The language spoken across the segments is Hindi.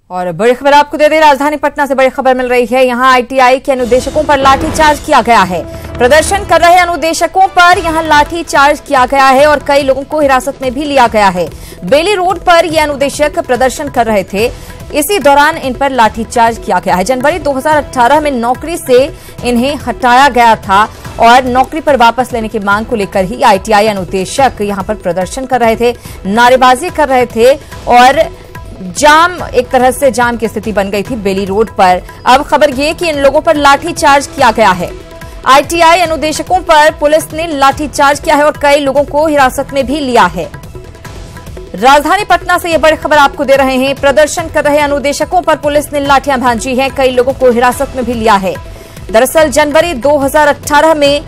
और बड़ी खबर आपको दे दें, राजधानी पटना से बड़ी खबर मिल रही है। यहां आईटीआई के अनुदेशकों पर लाठीचार्ज किया गया है। प्रदर्शन कर रहे अनुदेशकों पर यहां लाठीचार्ज किया गया है और कई लोगों को हिरासत में भी लिया गया है। बेली रोड पर ये अनुदेशक प्रदर्शन कर रहे थे, इसी दौरान इन पर लाठीचार्ज किया गया है। जनवरी 2018 में नौकरी से इन्हें हटाया गया था और नौकरी पर वापस लेने की मांग को लेकर ही आईटीआई अनुदेशक यहां पर प्रदर्शन कर रहे थे, नारेबाजी कर रहे थे और एक तरह से जाम की स्थिति बन गई थी बेली रोड पर। अब खबर ये कि इन लोगों पर लाठीचार्ज किया गया है। आईटीआई अनुदेशकों पर पुलिस ने लाठीचार्ज किया है और कई लोगों को हिरासत में भी लिया है। राजधानी पटना से ये बड़ी खबर आपको दे रहे हैं। प्रदर्शन कर रहे अनुदेशकों पर पुलिस ने लाठियां भांजी हैं, कई लोगों को हिरासत में भी लिया है। दरअसल जनवरी 2018 में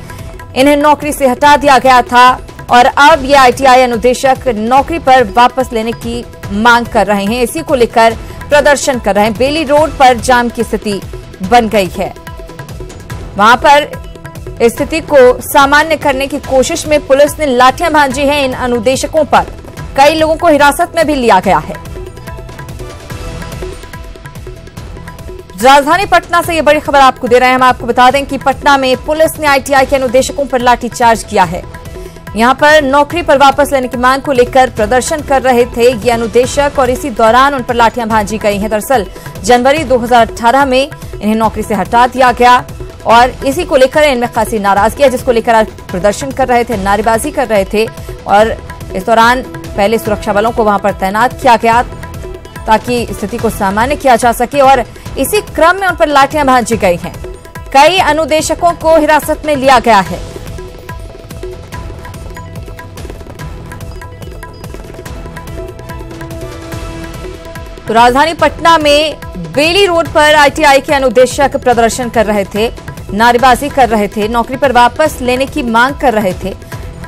इन्हें नौकरी से हटा दिया गया था और अब ये आईटीआई अनुदेशक नौकरी पर वापस लेने की मांग कर रहे हैं। इसी को लेकर प्रदर्शन कर रहे हैं। बेली रोड पर जाम की स्थिति बन गई है। वहां पर स्थिति को सामान्य करने की कोशिश में पुलिस ने लाठियां भांजी हैं इन अनुदेशकों पर। कई लोगों को हिरासत में भी लिया गया है। राजधानी पटना से ये बड़ी खबर आपको दे रहे हैं। हम आपको बता दें कि पटना में पुलिस ने आईटीआई के अनुदेशकों पर लाठीचार्ज किया है। यहां पर नौकरी पर वापस लेने की मांग को लेकर प्रदर्शन कर रहे थे ये अनुदेशक और इसी दौरान उन पर लाठियां भांजी गई हैं। दरअसल जनवरी 2018 में इन्हें नौकरी से हटा दिया गया और इसी को लेकर इनमें खासी नाराजगी है, जिसको लेकर आज प्रदर्शन कर रहे थे, नारेबाजी कर रहे थे और इस दौरान पहले सुरक्षा बलों को वहां पर तैनात किया गया ताकि स्थिति को सामान्य किया जा सके और इसी क्रम में उन पर लाठियां भांजी गई हैं। कई अनुदेशकों को हिरासत में लिया गया है। तो राजधानी पटना में बेली रोड पर आईटीआई के अनुदेशक प्रदर्शन कर रहे थे, नारेबाजी कर रहे थे, नौकरी पर वापस लेने की मांग कर रहे थे।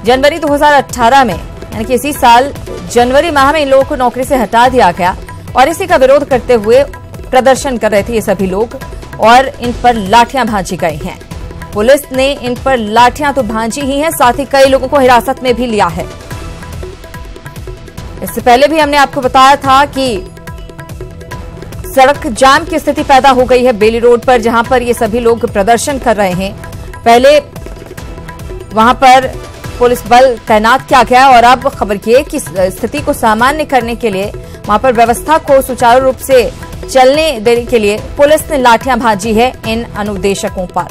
जनवरी 2018 में यानी कि इसी साल जनवरी माह में इन लोगों को नौकरी से हटा दिया गया और इसी का विरोध करते हुए प्रदर्शन कर रहे थे ये सभी लोग और इन पर लाठियां भांजी गई हैं। पुलिस ने इन पर लाठियां तो भांजी ही हैं, साथ ही कई लोगों को हिरासत में भी लिया है। इससे पहले भी हमने आपको बताया था कि सड़क जाम की स्थिति पैदा हो गई है बेली रोड पर, जहां पर ये सभी लोग प्रदर्शन कर रहे हैं। पहले वहां पर पुलिस बल तैनात किया गया और अब खबर ये कि स्थिति को सामान्य करने के लिए वहां पर व्यवस्था को सुचारू रूप से चलने देने के लिए पुलिस ने लाठियां भांजी है इन अनुदेशकों पर।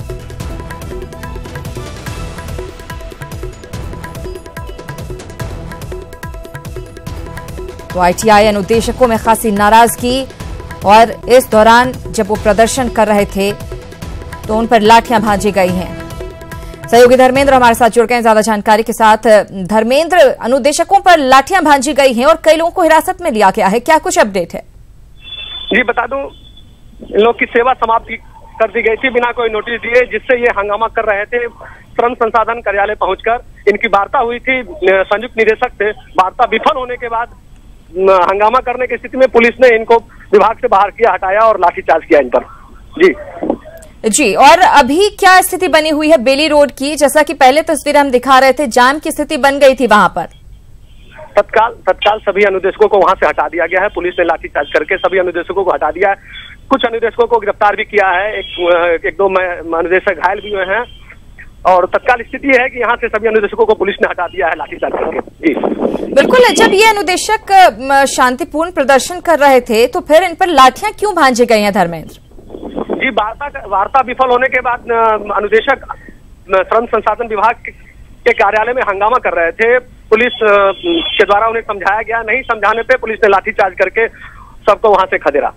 तो आईटीआई अनुदेशकों में खासी नाराजगी और इस दौरान जब वो प्रदर्शन कर रहे थे तो उन पर लाठियां भांजी गई हैं। सहयोगी धर्मेंद्र हमारे साथ जुड़ गए हैं ज्यादा जानकारी के साथ। धर्मेंद्र, अनुदेशकों पर लाठियां भांजी गई हैं और कई लोगों को हिरासत में लिया गया है, क्या कुछ अपडेट है? जी बता दूं, इन लोग की सेवा समाप्त कर दी गई थी बिना कोई नोटिस दिए, जिससे ये हंगामा कर रहे थे। श्रम संसाधन कार्यालय पहुंचकर इनकी वार्ता हुई थी संयुक्त निदेशक से। वार्ता विफल होने के बाद हंगामा करने की स्थिति में पुलिस ने इनको विभाग से बाहर किया, हटाया और लाठीचार्ज किया इन पर। जी, और अभी क्या स्थिति बनी हुई है बेली रोड की? जैसा कि पहले तस्वीर हम दिखा रहे थे, जाम की स्थिति बन गई थी वहां पर। तत्काल सभी अनुदेशकों को वहां से हटा दिया गया है। पुलिस ने लाठीचार्ज करके सभी अनुदेशकों को हटा दिया है। कुछ अनुदेशकों को गिरफ्तार भी किया है, एक दो अनुदेशक घायल भी हुए हैं और तत्काल स्थिति है कि यहाँ से सभी अनुदेशकों को पुलिस ने हटा दिया है लाठीचार्ज करके। जी बिल्कुल। जब ये अनुदेशक शांतिपूर्ण प्रदर्शन कर रहे थे तो फिर इन पर लाठियां क्यों भांजी गई हैं धर्मेंद्र? जी, वार्ता विफल होने के बाद अनुदेशक श्रम संसाधन विभाग के कार्यालय में हंगामा कर रहे थे। पुलिस के द्वारा उन्हें समझाया गया, नहीं समझाने पे पुलिस ने लाठीचार्ज करके सबको वहां से खदेड़ा।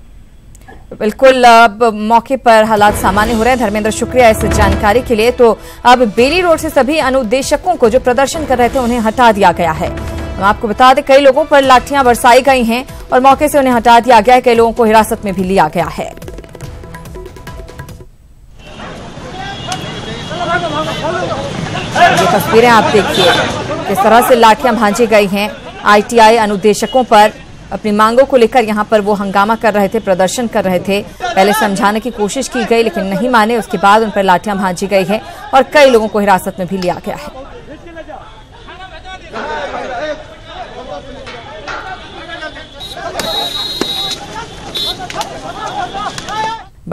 बिल्कुल, अब मौके पर हालात सामान्य हो रहे हैं। धर्मेंद्र, शुक्रिया इस जानकारी के लिए। तो अब बेली रोड से सभी अनुदेशकों को जो प्रदर्शन कर रहे थे उन्हें हटा दिया गया है। हम आपको बता दें, कई लोगों पर लाठियां बरसाई गई हैं और मौके से उन्हें हटा दिया गया है। कई लोगों को हिरासत में भी लिया गया है। ये तस्वीरें आप देखिए, किस तरह से लाठियां भांजी गई हैं आईटीआई अनुदेशकों पर। अपनी मांगों को लेकर यहां पर वो हंगामा कर रहे थे, प्रदर्शन कर रहे थे। पहले समझाने की कोशिश की गई लेकिन नहीं माने, उसके बाद उन पर लाठियां भांजी गई है और कई लोगों को हिरासत में भी लिया गया है।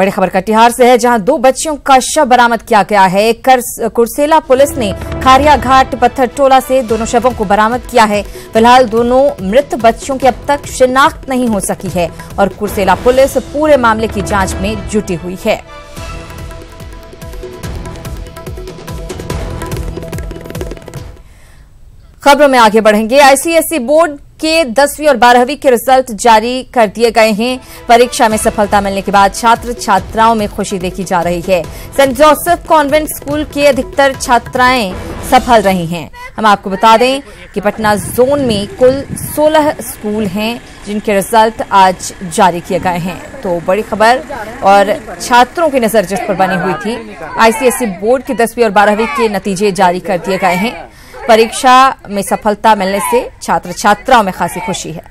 बड़ी खबर कटिहार से है, जहां 2 बच्चियों का शव बरामद किया गया है। कुर्सेला पुलिस ने खारिया घाट पत्थर टोला से दोनों शवों को बरामद किया है। फिलहाल दोनों मृत बच्चियों की अब तक शिनाख्त नहीं हो सकी है और कुर्सेला पुलिस पूरे मामले की जांच में जुटी हुई है। खबरों में आगे बढ़ेंगे। आईसीएसई बोर्ड के 10वीं और 12वीं के रिजल्ट जारी कर दिए गए हैं। परीक्षा में सफलता मिलने के बाद छात्र छात्राओं में खुशी देखी जा रही है। सेंट जोसेफ कॉन्वेंट स्कूल के अधिकतर छात्राएं सफल रही हैं। हम आपको बता दें कि पटना जोन में कुल 16 स्कूल हैं जिनके रिजल्ट आज जारी किए गए हैं। तो बड़ी खबर और छात्रों की नजर जिस पर बनी हुई थी, आईसीएसई बोर्ड के 10वीं और 12वीं के नतीजे जारी कर दिए गए हैं। परीक्षा में सफलता मिलने से छात्र छात्राओं में खासी खुशी है।